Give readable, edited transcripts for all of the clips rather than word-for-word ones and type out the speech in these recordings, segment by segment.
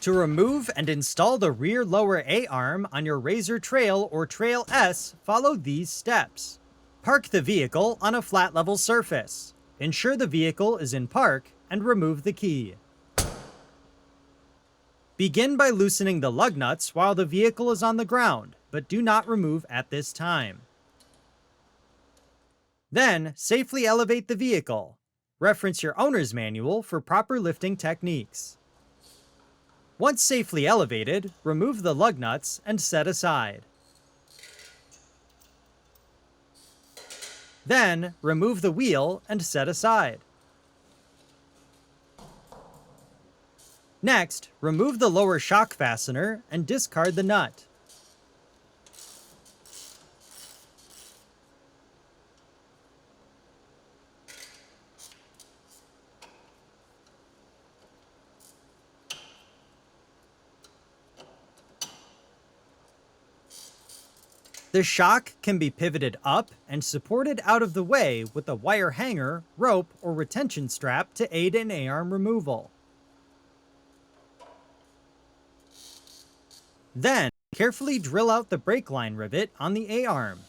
To remove and install the rear lower A-arm on your RZR Trail or Trail S, follow these steps. Park the vehicle on a flat level surface. Ensure the vehicle is in park and remove the key. Begin by loosening the lug nuts while the vehicle is on the ground, but do not remove at this time. Then, safely elevate the vehicle. Reference your owner's manual for proper lifting techniques. Once safely elevated, remove the lug nuts and set aside. Then, remove the wheel and set aside. Next, remove the lower shock fastener and discard the nut. The shock can be pivoted up and supported out of the way with a wire hanger, rope, or retention strap to aid in A-arm removal. Then, carefully drill out the brake line rivet on the A-arm.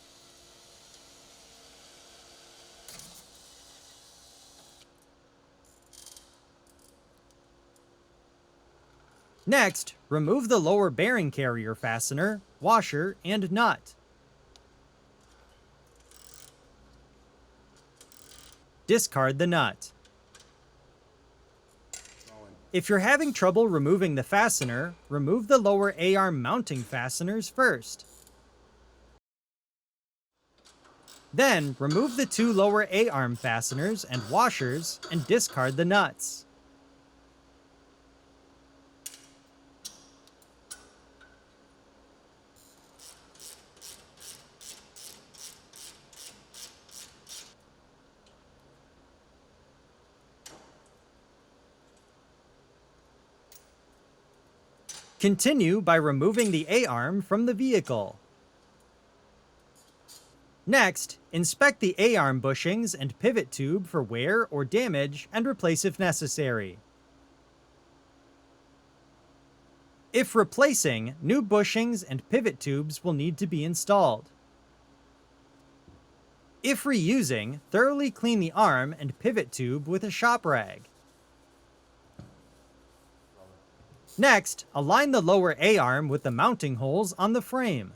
Next, remove the lower bearing carrier fastener, washer, and nut. Discard the nut. If you're having trouble removing the fastener, remove the lower A-arm mounting fasteners first. Then, remove the two lower A-arm fasteners and washers and discard the nuts. Continue by removing the A-arm from the vehicle. Next, inspect the A-arm bushings and pivot tube for wear or damage and replace if necessary. If replacing, new bushings and pivot tubes will need to be installed. If reusing, thoroughly clean the arm and pivot tube with a shop rag. Next, align the lower A-arm with the mounting holes on the frame.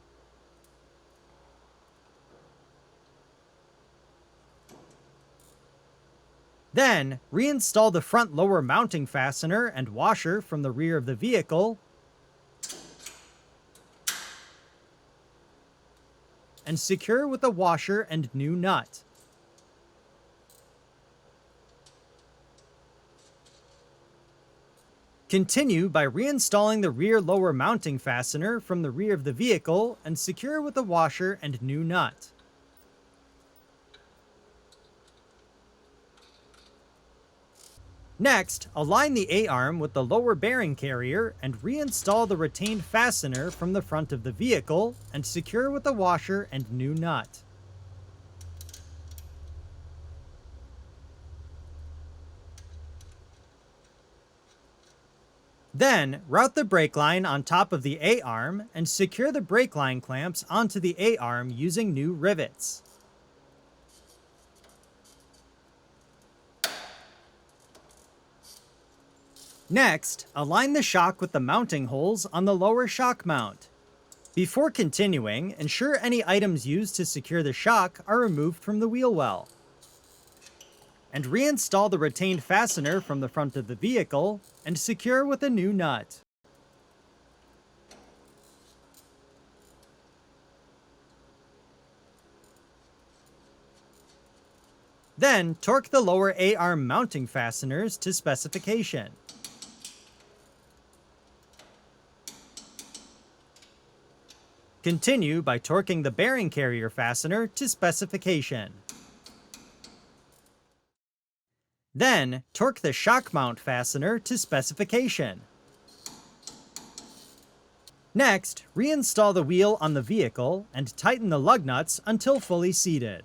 Then, reinstall the front lower mounting fastener and washer from the rear of the vehicle, and secure with a washer and new nut. Continue by reinstalling the rear lower mounting fastener from the rear of the vehicle and secure with a washer and new nut. Next, align the A-arm with the lower bearing carrier and reinstall the retained fastener from the front of the vehicle and secure with a washer and new nut. Then, route the brake line on top of the A-arm and secure the brake line clamps onto the A-arm using new rivets. Next, align the shock with the mounting holes on the lower shock mount. Before continuing, ensure any items used to secure the shock are removed from the wheel well. And reinstall the retained fastener from the front of the vehicle and secure with a new nut. Then, torque the lower A-arm mounting fasteners to specification. Continue by torquing the bearing carrier fastener to specification. Then, torque the shock mount fastener to specification. Next, reinstall the wheel on the vehicle and tighten the lug nuts until fully seated.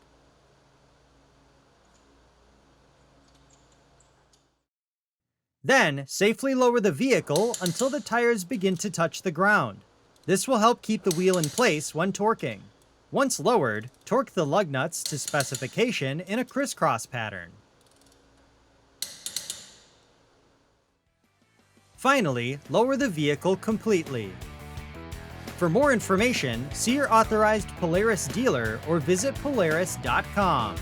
Then, safely lower the vehicle until the tires begin to touch the ground. This will help keep the wheel in place when torquing. Once lowered, torque the lug nuts to specification in a crisscross pattern. Finally, lower the vehicle completely. For more information, see your authorized Polaris dealer or visit Polaris.com.